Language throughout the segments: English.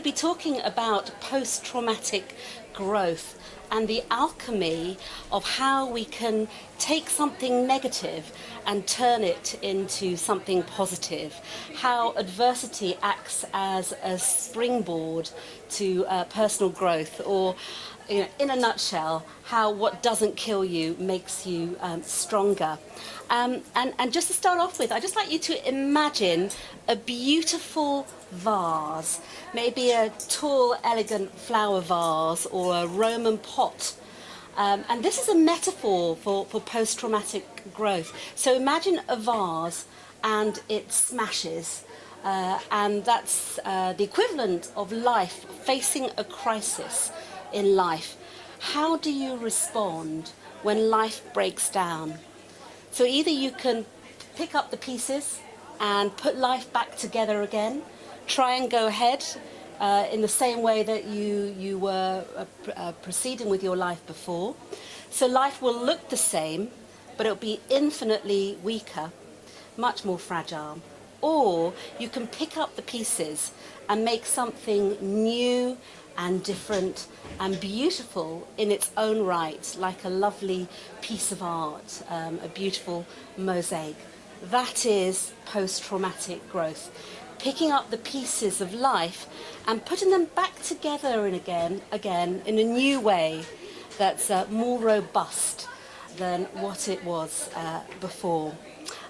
We'll be talking about post-traumatic growth and the alchemy of how we can take something negative and turn it into something positive, how adversity acts as a springboard to personal growth, or in a nutshell, how what doesn't kill you makes you stronger. And just to start off with, I'd just like you to imagine a beautiful vase, maybe a tall, elegant flower vase or a Roman pot. And this is a metaphor for post-traumatic growth. So imagine a vase and it smashes. And that's the equivalent of life facing a crisis in life. How do you respond when life breaks down? So either you can pick up the pieces and put life back together again, try and go ahead in the same way that you were proceeding with your life before. So life will look the same, but it'll be infinitely weaker, much more fragile. Or you can pick up the pieces and make something new and different and beautiful in its own right, like a lovely piece of art, a beautiful mosaic. That is post-traumatic growth. Picking up the pieces of life and putting them back together and again in a new way that's more robust than what it was before.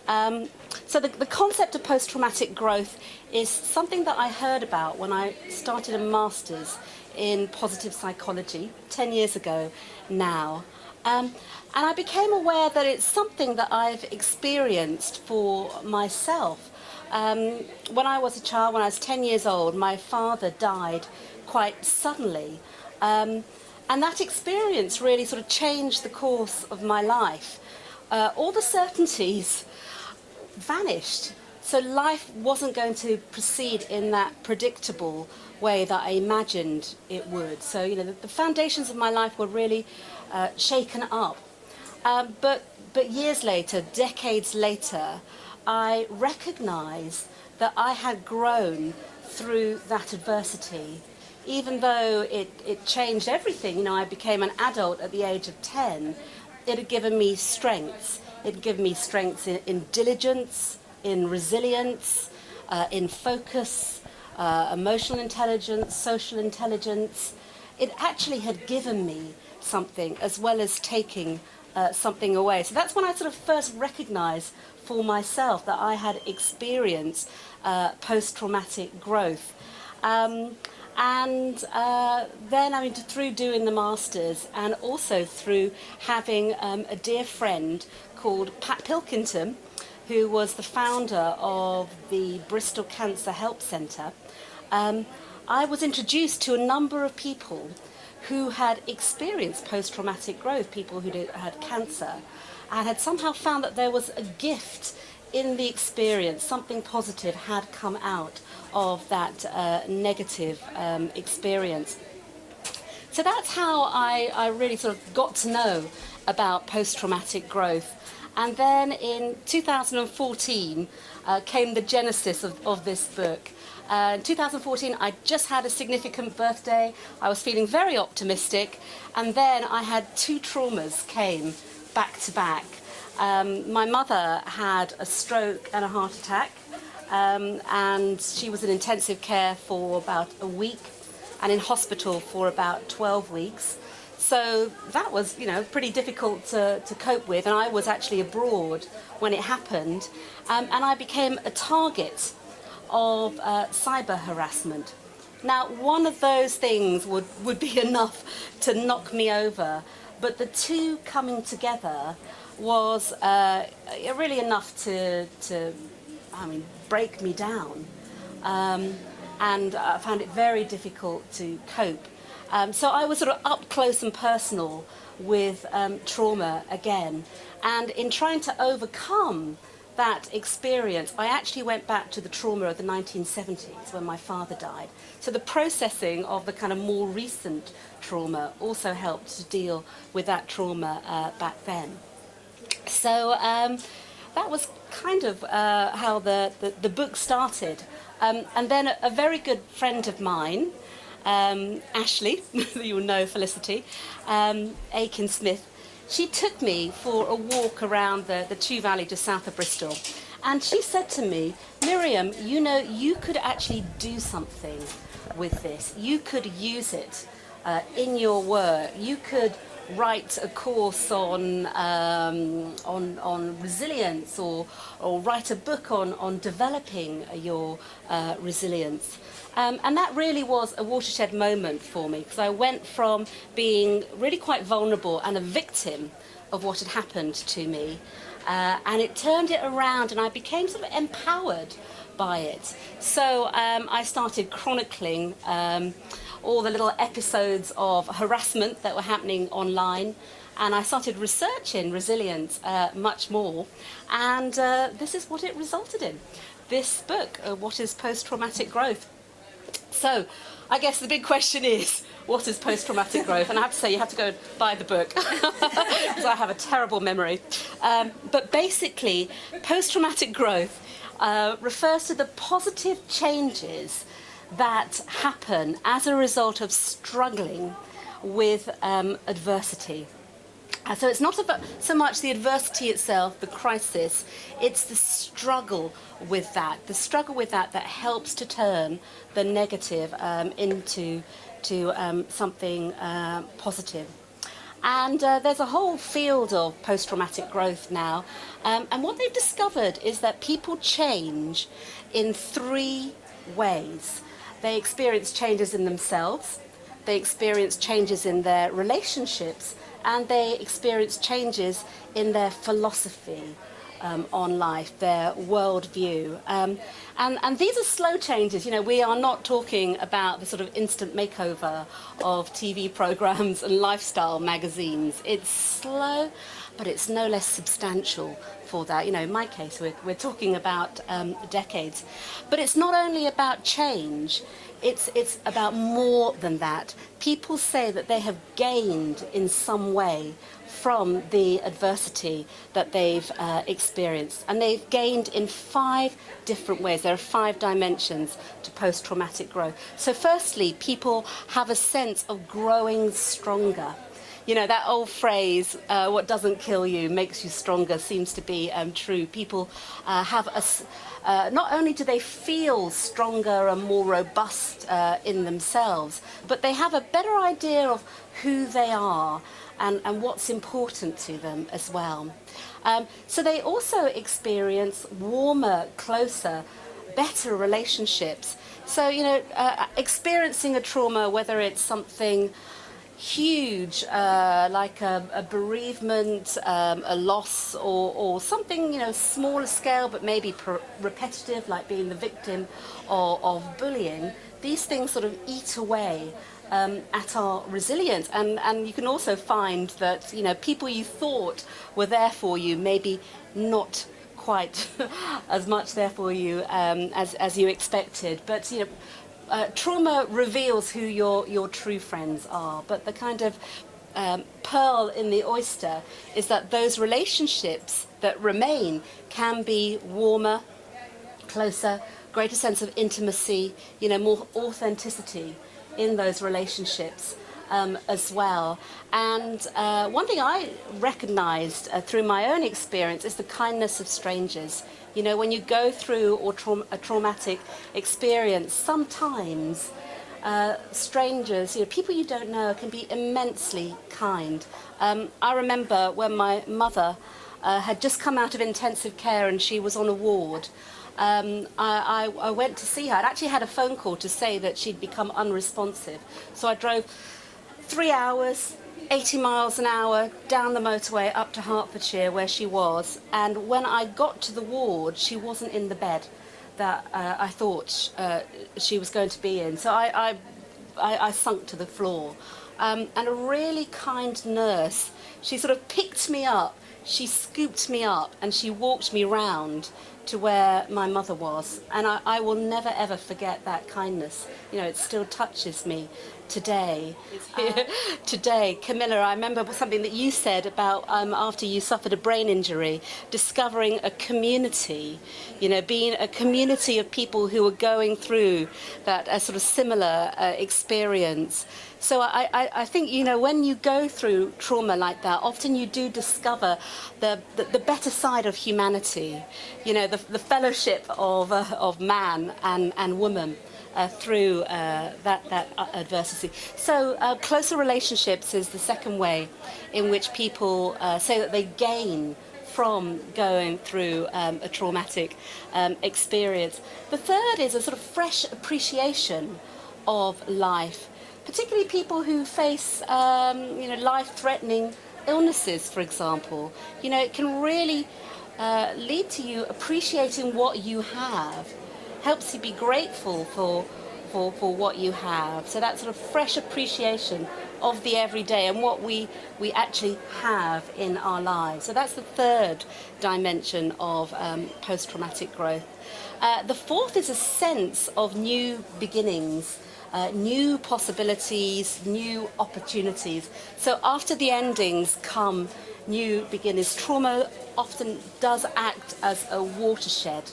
So the concept of post-traumatic growth is something that I heard about when I started a master's in positive psychology 10 years ago now. And I became aware that it's something that I've experienced for myself. When I was a child, when I was 10 years old, my father died quite suddenly. And that experience really sort of changed the course of my life. All the certainties vanished. So life wasn't going to proceed in that predictable way that I imagined it would. So, the foundations of my life were really shaken up. But years later, decades later, I recognized that I had grown through that adversity. Even though it changed everything, I became an adult at the age of 10, it had given me strengths. It had given me strengths in diligence, in resilience, in focus, emotional intelligence, social intelligence. It actually had given me something as well as taking something away. So that's when I sort of first recognized for myself that I had experienced post-traumatic growth. Then, through doing the masters and also through having a dear friend called Pat Pilkington, who was the founder of the Bristol Cancer Help Centre, I was introduced to a number of people who had experienced post-traumatic growth, people who had cancer, and had somehow found that there was a gift in the experience, something positive had come out of that negative experience. So that's how I really sort of got to know about post-traumatic growth. And then in 2014 came the genesis of this book. In 2014, I just had a significant birthday. I was feeling very optimistic. And then I had two traumas came back to back. My mother had a stroke and a heart attack. And she was in intensive care for about a week and in hospital for about 12 weeks. So that was, pretty difficult to cope with. And I was actually abroad when it happened. And I became a target of cyber harassment. Now, one of those things would be enough to knock me over. But the two coming together was really enough to break me down. And I found it very difficult to cope. So I was sort of up close and personal with trauma again. And in trying to overcome that experience, I actually went back to the trauma of the 1970s when my father died. So the processing of the kind of more recent trauma also helped to deal with that trauma back then. So that was kind of how the book started. And then a very good friend of mine, Ashley, you will know Felicity, Aiken Smith, she took me for a walk around the Chew Valley just south of Bristol. And she said to me, Miriam, you know, you could actually do something with this. You could use it in your work. You could write a course on resilience, or write a book on developing your resilience. And that really was a watershed moment for me, because I went from being really quite vulnerable and a victim of what had happened to me, and it turned it around, and I became sort of empowered by it. So I started chronicling all the little episodes of harassment that were happening online, and I started researching resilience much more, and this is what it resulted in. This book, What is Post-Traumatic Growth? So I guess the big question is, what is post-traumatic growth? And I have to say, you have to go buy the book, because I have a terrible memory. But basically, post-traumatic growth refers to the positive changes that happen as a result of struggling with adversity. So it's not about so much the adversity itself, the crisis, it's the struggle with that that helps to turn the negative into something positive. And there's a whole field of post-traumatic growth now, and what they've discovered is that people change in 3 ways. They experience changes in themselves, they experience changes in their relationships, and they experience changes in their philosophy on life, their worldview. And these are slow changes. You know, we are not talking about the sort of instant makeover of TV programs and lifestyle magazines. It's slow, but it's no less substantial for that. You know, in my case, we're talking about decades. But it's not only about change, it's about more than that. People say that they have gained in some way from the adversity that they've experienced. And they've gained in 5 different ways. There are 5 dimensions to post-traumatic growth. So firstly, people have a sense of growing stronger. You know, that old phrase, what doesn't kill you makes you stronger, seems to be true. People have not only do they feel stronger and more robust in themselves, but they have a better idea of who they are and what's important to them as well. So they also experience warmer, closer, better relationships. So, you know, experiencing a trauma, whether it's something huge, like a bereavement, a loss, or something, you know, smaller scale but maybe repetitive, like being the victim of bullying, these things sort of eat away at our resilience. And you can also find that, you know, people you thought were there for you, maybe not quite as much there for you as you expected. But, you know, trauma reveals who your true friends are, but the kind of pearl in the oyster is that those relationships that remain can be warmer, closer, greater sense of intimacy, you know, more authenticity in those relationships as well. And one thing I recognized through my own experience is the kindness of strangers. You know, when you go through a traumatic experience, sometimes strangers, you know, people you don't know, can be immensely kind. I remember when my mother had just come out of intensive care and she was on a ward. I went to see her. I'd actually had a phone call to say that she'd become unresponsive. So I drove 3 hours, 80 miles an hour down the motorway up to Hertfordshire where she was, and when I got to the ward she wasn't in the bed that I thought she was going to be in. So I sunk to the floor, and a really kind nurse, she sort of picked me up, she scooped me up and she walked me round to where my mother was, and I will never ever forget that kindness. You know, it still touches me today. Today, Camilla, I remember something that you said about after you suffered a brain injury, discovering a community, being a community of people who were going through that sort of similar experience. So I think, when you go through trauma like that, often you do discover the better side of humanity, the fellowship of man and woman. Through that adversity. So closer relationships is the second way in which people say that they gain from going through a traumatic experience. The third is a sort of fresh appreciation of life, particularly people who face life-threatening illnesses, for example. It can really lead to you appreciating what you have, helps you be grateful for what you have. So that sort of fresh appreciation of the everyday and what we actually have in our lives. So that's the third dimension of post-traumatic growth. The fourth is a sense of new beginnings, new possibilities, new opportunities. So after the endings come new beginnings. Trauma often does act as a watershed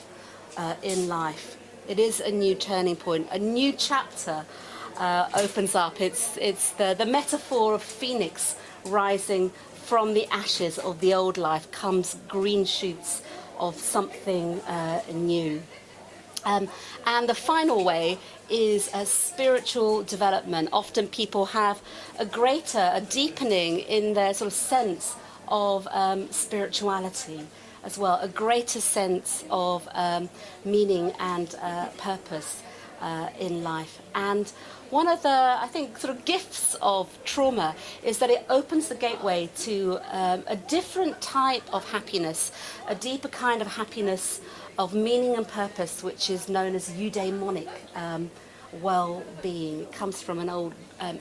in life. It is a new turning point, a new chapter opens up. It's the metaphor of phoenix rising from the ashes of the old life comes green shoots of something new. And the final way is a spiritual development. Often people have a deepening in their sort of sense of spirituality as well, a greater sense of meaning and purpose in life. And one of the, I think, sort of gifts of trauma is that it opens the gateway to a different type of happiness, a deeper kind of happiness of meaning and purpose, which is known as eudaimonic well-being. It comes from an old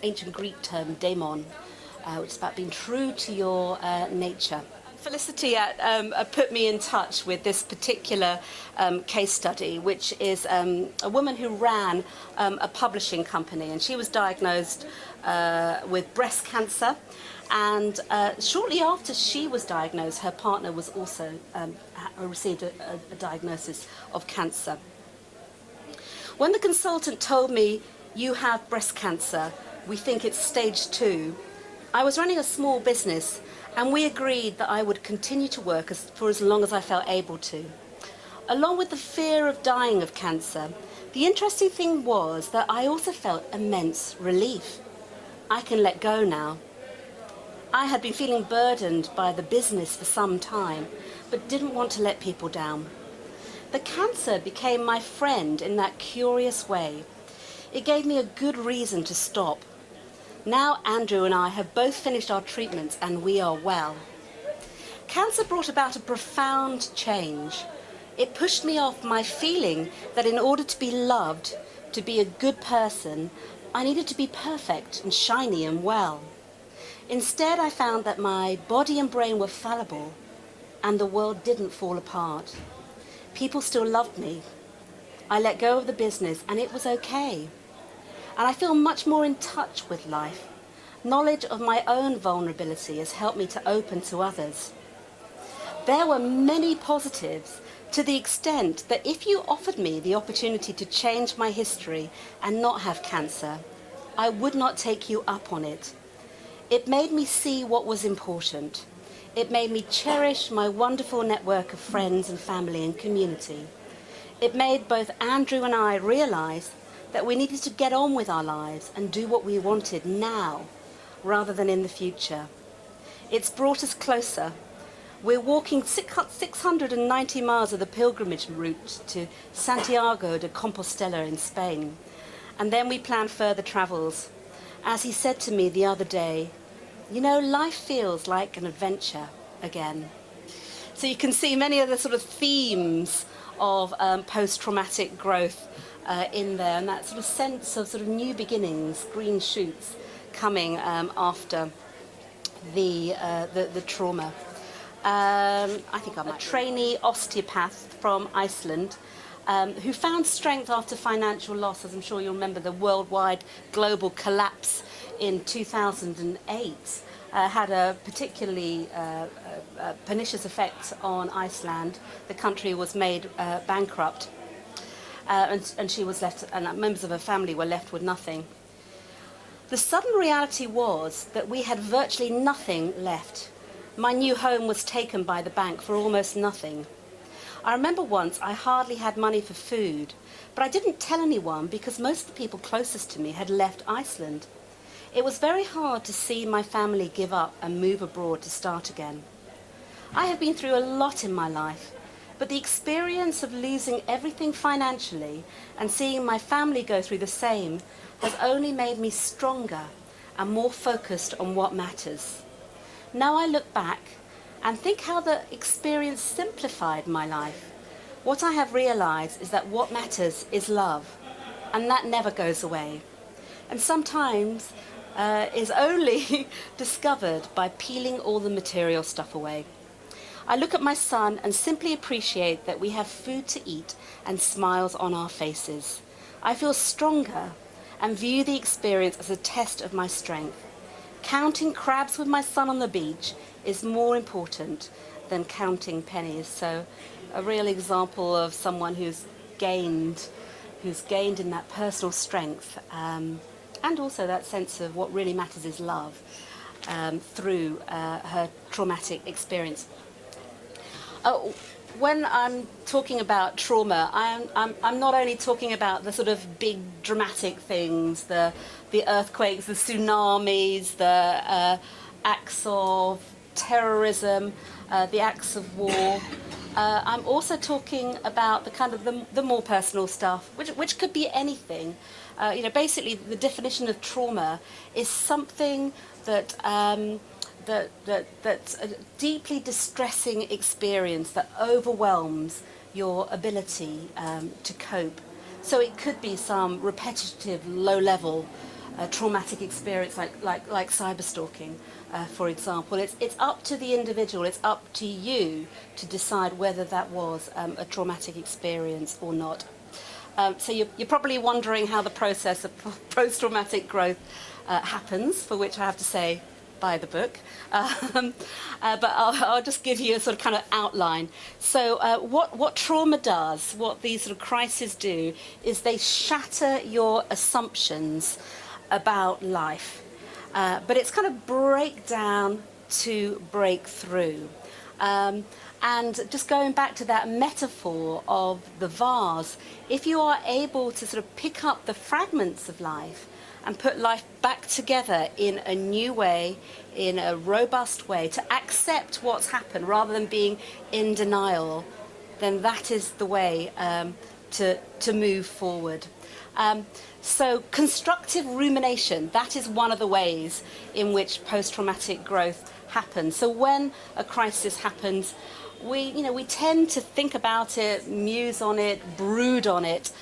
ancient Greek term, daimon, which is about being true to your nature. Felicity put me in touch with this particular case study, which is a woman who ran a publishing company, and she was diagnosed with breast cancer. And shortly after she was diagnosed, her partner was also received a diagnosis of cancer. When the consultant told me, "You have breast cancer, we think it's stage 2, I was running a small business, and we agreed that I would continue to work for as long as I felt able to. Along with the fear of dying of cancer, the interesting thing was that I also felt immense relief. I can let go now. I had been feeling burdened by the business for some time, but didn't want to let people down. The cancer became my friend in that curious way. It gave me a good reason to stop. Now Andrew and I have both finished our treatments and we are well." Cancer brought about a profound change. It pushed me off my feeling that in order to be loved, to be a good person, I needed to be perfect and shiny and well. Instead, I found that my body and brain were fallible and the world didn't fall apart. People still loved me. I let go of the business and it was okay. And I feel much more in touch with life. Knowledge of my own vulnerability has helped me to open to others. There were many positives, to the extent that if you offered me the opportunity to change my history and not have cancer, I would not take you up on it. It made me see what was important. It made me cherish my wonderful network of friends and family and community. It made both Andrew and I realize that we needed to get on with our lives and do what we wanted now, rather than in the future. It's brought us closer. We're walking 690 miles of the pilgrimage route to Santiago de Compostela in Spain, and then we plan further travels. As he said to me the other day, life feels like an adventure again. So you can see many of the sort of themes of post-traumatic growth in there, and that sort of sense of sort of new beginnings, green shoots coming after the trauma. I think I'm a trainee osteopath from Iceland. who found strength after financial loss. As I'm sure you'll remember, the worldwide global collapse in 2008 had a particularly pernicious effect on Iceland. The country was made bankrupt, and she was left, and members of her family were left with nothing. The sudden reality was that we had virtually nothing left. My new home was taken by the bank for almost nothing. I remember once I hardly had money for food, but I didn't tell anyone because most of the people closest to me had left Iceland. It was very hard to see my family give up and move abroad to start again. I have been through a lot in my life, but the experience of losing everything financially and seeing my family go through the same has only made me stronger and more focused on what matters. Now I look back and think how the experience simplified my life. What I have realized is that what matters is love, and that never goes away. And sometimes is only discovered by peeling all the material stuff away. I look at my son and simply appreciate that we have food to eat and smiles on our faces. I feel stronger and view the experience as a test of my strength. Counting crabs with my son on the beach is more important than counting pennies. So a real example of someone who's gained in that personal strength, and also that sense of what really matters is love, through her traumatic experience. When I'm talking about trauma, I'm not only talking about the sort of big dramatic things, the earthquakes, the tsunamis, the acts of terrorism, the acts of war. I'm also talking about the kind of the more personal stuff, which could be anything. Basically, the definition of trauma is something that's a deeply distressing experience that overwhelms your ability to cope. So it could be some repetitive, low-level traumatic experience like cyberstalking, for example. It's up to the individual, it's up to you to decide whether that was a traumatic experience or not. So you're probably wondering how the process of post-traumatic growth happens, for which I have to say, buy the book. But I'll just give you a sort of kind of outline. So what trauma does, what these sort of crises do, is they shatter your assumptions about life. But it's kind of breakdown to break through. And just going back to that metaphor of the vase, if you are able to sort of pick up the fragments of life and put life back together in a new way, in a robust way, to accept what's happened rather than being in denial, then that is the way to move forward. So constructive rumination, that is one of the ways in which post-traumatic growth happens. So when a crisis happens, we tend to think about it, muse on it, brood on it.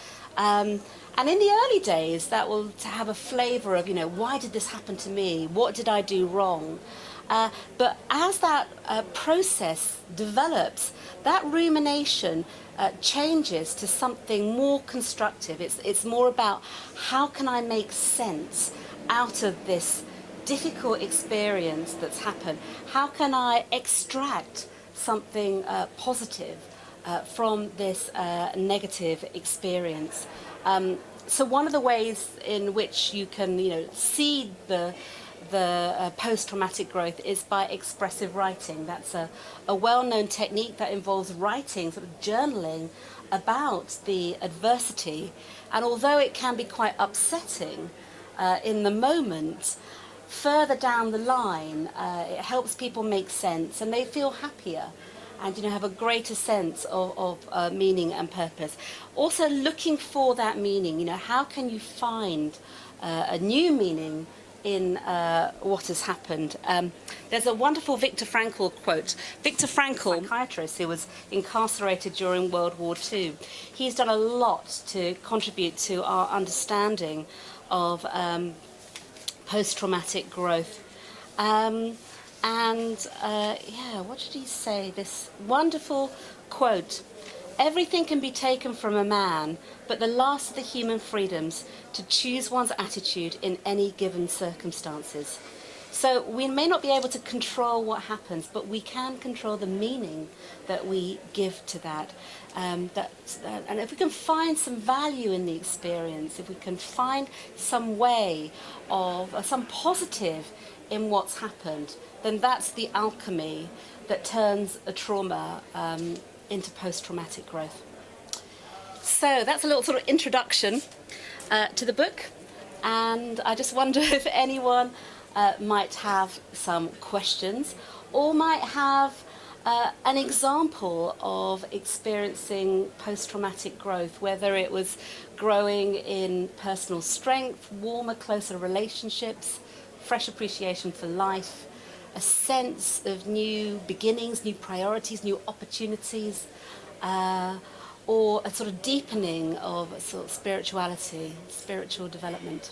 And in the early days, that will have a flavour of, why did this happen to me? What did I do wrong? But as that process develops, that rumination changes to something more constructive. It's more about how can I make sense out of this difficult experience that's happened? How can I extract something positive from this negative experience? So one of the ways in which you can, see the post-traumatic growth is by expressive writing. That's a well-known technique that involves writing, sort of journaling about the adversity. And although it can be quite upsetting in the moment, further down the line, it helps people make sense and they feel happier and have a greater sense of meaning and purpose. Also looking for that meaning, how can you find a new meaning in what has happened. There's a wonderful Viktor Frankl quote. Viktor Frankl, a psychiatrist who was incarcerated during World War II, he's done a lot to contribute to our understanding of post-traumatic growth. What did he say? This wonderful quote Everything can be taken from a man, but the last of the human freedoms to choose one's attitude in any given circumstances. So we may not be able to control what happens, but we can control the meaning that we give to that. And if we can find some value in the experience, if we can find some way of, some positive in what's happened, then that's the alchemy that turns a trauma into post-traumatic growth. So that's a little sort of introduction to the book, and I just wonder if anyone might have some questions or might have an example of experiencing post-traumatic growth, whether it was growing in personal strength, warmer, closer relationships, fresh appreciation for life, a sense of new beginnings, new priorities, new opportunities, or a sort of deepening of a sort of spirituality, spiritual development.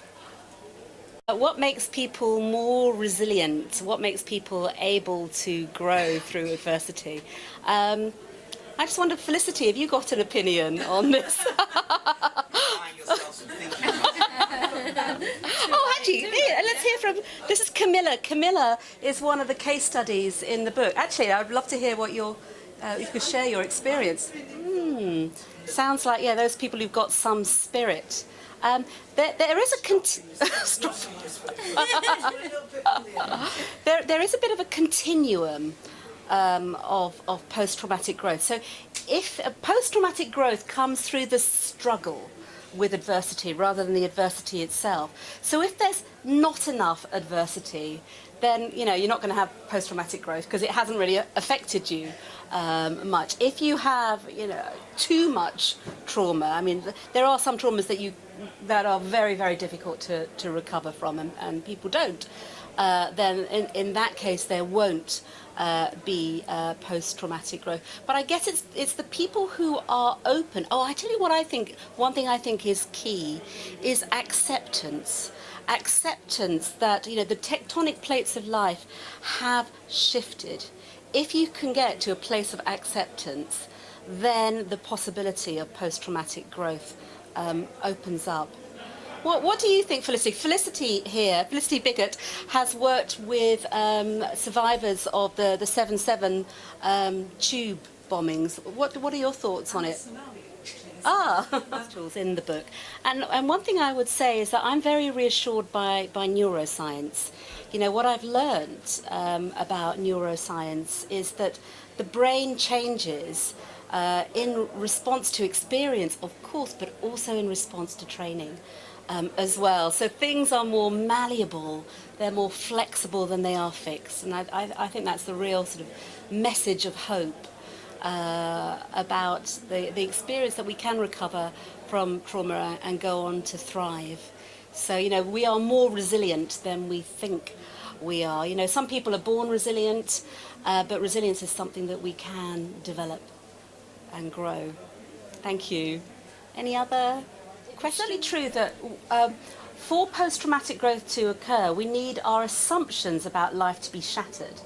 What makes people more resilient? What makes people able to grow through adversity? I just wonder, Felicity, have you got an opinion on this? Oh, actually, let's hear from, this is Camilla. Camilla is one of the case studies in the book. Actually, I'd love to hear what you could share your experience. Sounds like, yeah, those people who've got some spirit. There is there is a bit of a continuum of post-traumatic growth. So if post-traumatic growth comes through the struggle with adversity rather than the adversity itself. So if there's not enough adversity, then you're not going to have post-traumatic growth because it hasn't really affected you much. If you have too much trauma, I mean, there are some traumas that are very, very difficult to recover from, and people don't. Then in that case there won't be post-traumatic growth. But I guess it's the people who are open. Oh, I tell you what I think, one thing I think is key is acceptance. Acceptance that the tectonic plates of life have shifted. If you can get to a place of acceptance, then the possibility of post-traumatic growth opens up. What do you think, Felicity? Felicity Bigot, has worked with survivors of the 7/7 tube bombings. What are your thoughts on it? That's in the book. And one thing I would say is that I'm very reassured by neuroscience. What I've learned about neuroscience is that the brain changes in response to experience, of course, but also in response to training as well. So things are more malleable, they're more flexible than they are fixed. And I think that's the real sort of message of hope about the experience that we can recover from trauma and go on to thrive. So, we are more resilient than we think we are. Some people are born resilient, but resilience is something that we can develop and grow. Thank you. Any other questions? It's certainly true that for post-traumatic growth to occur, we need our assumptions about life to be shattered.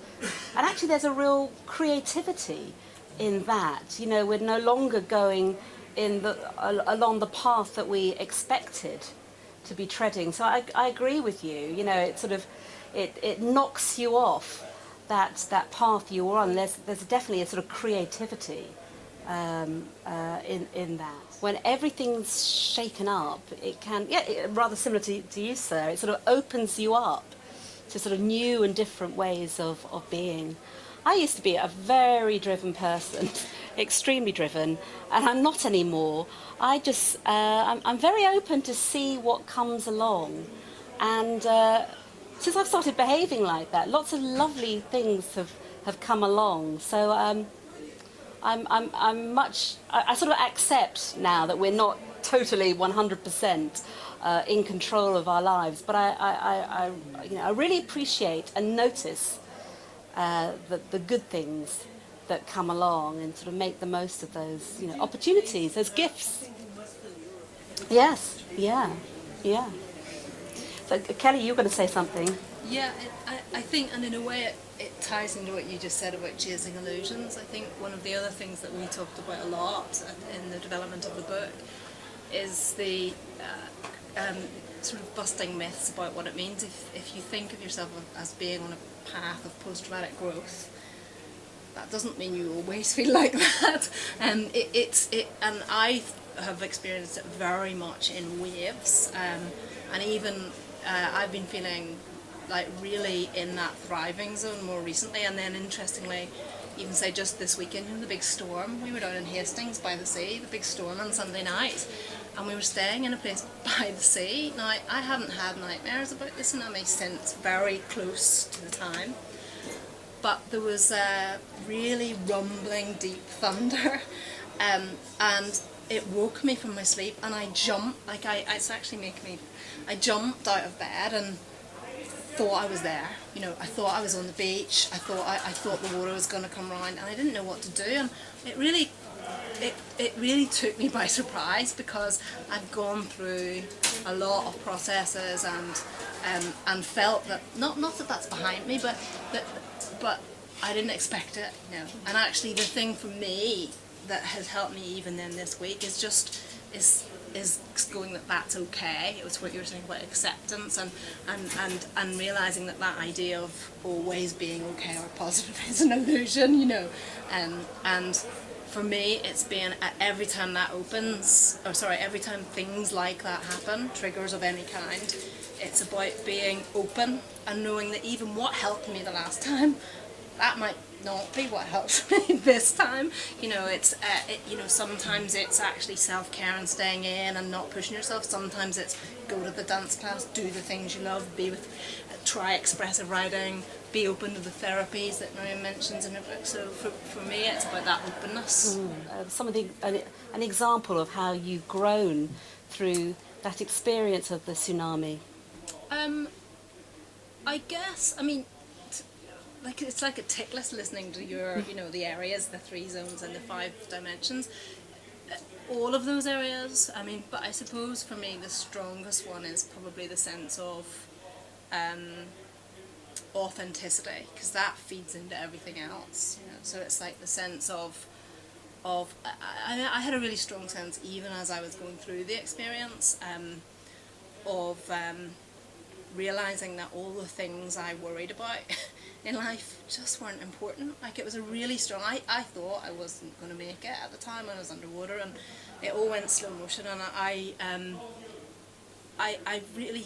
And actually there's a real creativity in that. We're no longer going along the path that we expected to be treading. So I agree with you. It knocks you off that path you were on. There's definitely a sort of creativity in that. When everything's shaken up, it can, rather similar to you, sir, it sort of opens you up to sort of new and different ways of being. I used to be a very driven person, extremely driven, and I'm not anymore. I'm very open to see what comes along, and since I've started behaving like that, lots of lovely things have come along. So I sort of accept now that we're not totally 100% in control of our lives, but I really appreciate and notice the good things that come along and sort of make the most of those opportunities, those gifts. Yes, yeah. Kelly, you're going to say something. Yeah, I think, and in a way it ties into what you just said about chasing illusions. I think one of the other things that we talked about a lot in the development of the book is the sort of busting myths about what it means if you think of yourself as being on a path of post-traumatic growth. That doesn't mean you always feel like that. And and I have experienced it very much in waves, and even I've been feeling like really in that thriving zone more recently. And then interestingly, even say just this weekend, you know, the big storm, we were down in Hastings by the sea, the big storm on Sunday night, and we were staying in a place by the sea. Now, I haven't had nightmares about the tsunami since very close to the time, but there was a really rumbling deep thunder, and it woke me from my sleep, and I jumped, like it's actually making me, I jumped out of bed and thought I was there. You know, I thought I was on the beach. I thought the water was going to come round, and I didn't know what to do. And it really took me by surprise, because I've gone through a lot of processes and felt that not that that's behind me, but I didn't expect it. You know, and actually the thing for me that has helped me even then this week is going that's okay. It was what you were saying about acceptance and realizing that time of always being okay or positive is an illusion, you know. And for me, it's been every time that opens, every time things like that happen, triggers of any kind, it's about being open and knowing that even what helped me the last time, that might not be what helps me this time. You know, sometimes it's actually self-care and staying in and not pushing yourself. Sometimes it's go to the dance class, do the things you love, try expressive writing, be open to the therapies that Miriam mentions in her book. So for me, it's about that openness. An example of how you've grown through that experience of the tsunami. I guess, I mean, it's like a tick list listening to your, you know, the areas, the 3 zones and the 5 dimensions. All of those areas, I mean, but I suppose for me the strongest one is probably the sense of authenticity, because that feeds into everything else. You know? So it's like the sense of I had a really strong sense, even as I was going through the experience, of realizing that all the things I worried about in life just weren't important. Like, it was a really strong, I thought I wasn't going to make it at the time when I was underwater, and it all went slow motion, and I really,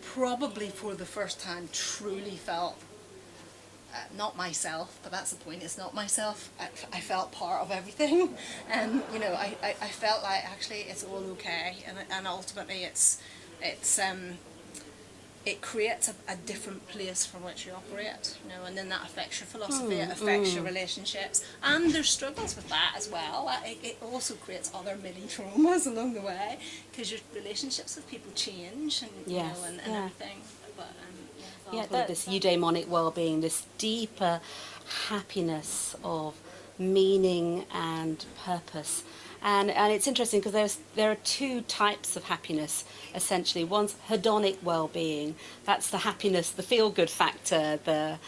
probably for the first time, truly felt not myself, but that's the point, it's not myself. I felt part of everything, and you know, I felt like actually it's all okay, and ultimately it creates a different place from which you operate, you know, and then that affects your philosophy, it affects your relationships, and there's struggles with that as well. It also creates other mini traumas along the way, because your relationships with people change, and you know, and everything. But This eudaimonic well-being, this deeper happiness of meaning and purpose. And it's interesting because there are 2 types of happiness, essentially. One's hedonic well-being. That's the happiness, the feel-good factor, the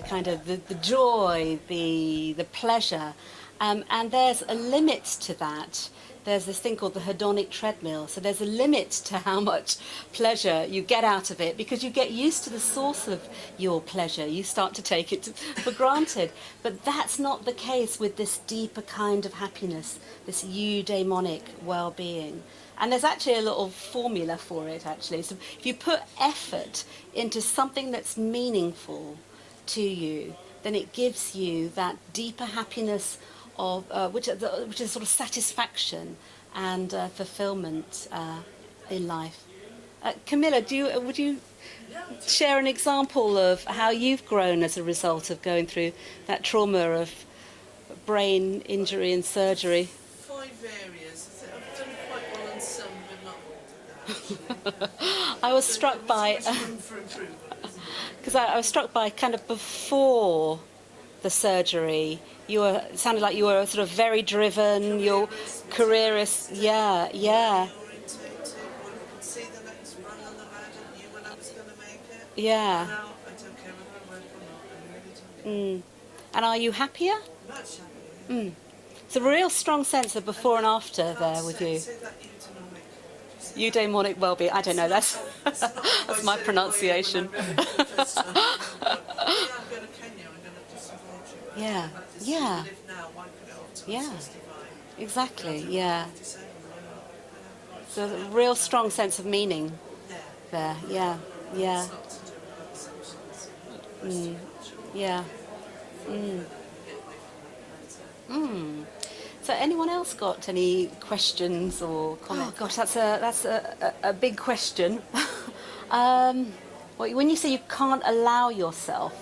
kind of the joy, the pleasure. And there's a limit to that. There's this thing called the hedonic treadmill. So there's a limit to how much pleasure you get out of it, because you get used to the source of your pleasure. You start to take it for granted. But that's not the case with this deeper kind of happiness, this eudaimonic well-being. And there's actually a little formula for it, actually. So if you put effort into something that's meaningful to you, then it gives you that deeper happiness of which is sort of satisfaction and fulfillment in life. Camilla, would you share an example of how you've grown as a result of going through that trauma of brain injury and surgery? 5 areas. I've done quite well on some, but not all. I was struck by because I was struck by kind of before the surgery. It sounded like you were sort of very driven, your careerist, yeah. Orientated, one could see the next run on the didn't knew when I was going to make it. Yeah. Now I don't care whether I work or not. I really don't care. And are you happier? Much happier. It's a real strong sense of before and after there with you. Say that eudaimonic. Eudaimonic well-being. I don't know. That's that's my pronunciation. Yeah, I'm going to Kenya. I'm going to do some poetry. Yeah. Practice. Yeah. Live now. Why put it off till Yeah. 65? Exactly. I'll do Yeah. 57, why not? So a real strong sense of meaning Yeah. there. Yeah. Yeah. It's not to do with assumptions. Yeah. So anyone else got any questions or comments? Oh gosh, that's a big question. When you say you can't allow yourself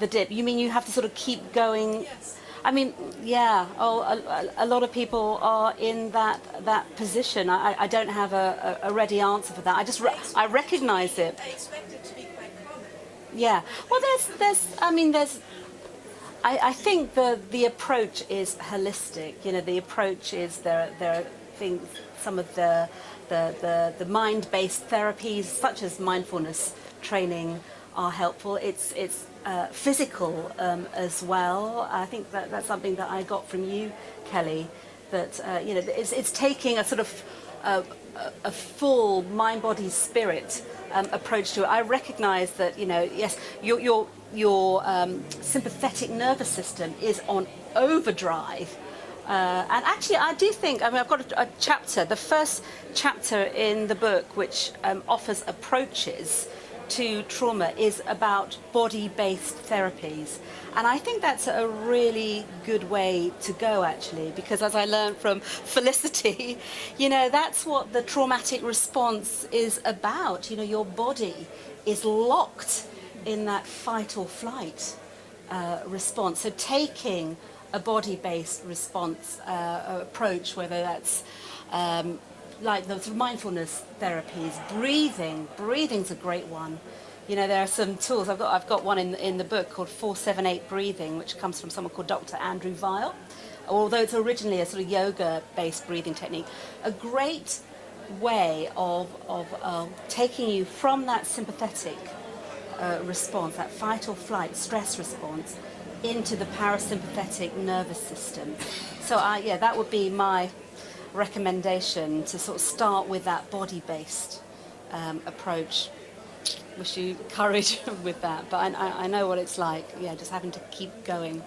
the dip, you mean you have to sort of keep going? Yes. I mean, yeah. Oh, a lot of people are in that position. I don't have a ready answer for that. I recognise it. I expect it to be quite common. Yeah. Well, I think the approach is holistic. You know, the approach is there are things, some of the mind-based therapies such as mindfulness training are helpful. It's physical as well. I think that's something that I got from you, Kelly. That it's taking a sort of a full mind, body, spirit approach to it. I recognise that yes, your sympathetic nervous system is on overdrive. And actually, I do think, I've got a chapter, the first chapter in the book, which offers approaches to trauma, is about body-based therapies. And I think that's a really good way to go, actually, because as I learned from Felicity, that's what the traumatic response is about. Your body is locked in that fight or flight response. So taking a body-based response approach, whether that's like those mindfulness therapies, breathing's a great one. There are some tools. I've got one in the book called 478 breathing, which comes from someone called Dr. Andrew Weil. Although it's originally a sort of yoga-based breathing technique, a great way of taking you from that sympathetic response, that fight or flight stress response, into the parasympathetic nervous system. So that would be my recommendation, to sort of start with that body-based approach. Wish you courage with that, but I know what it's like. Yeah, just having to keep going.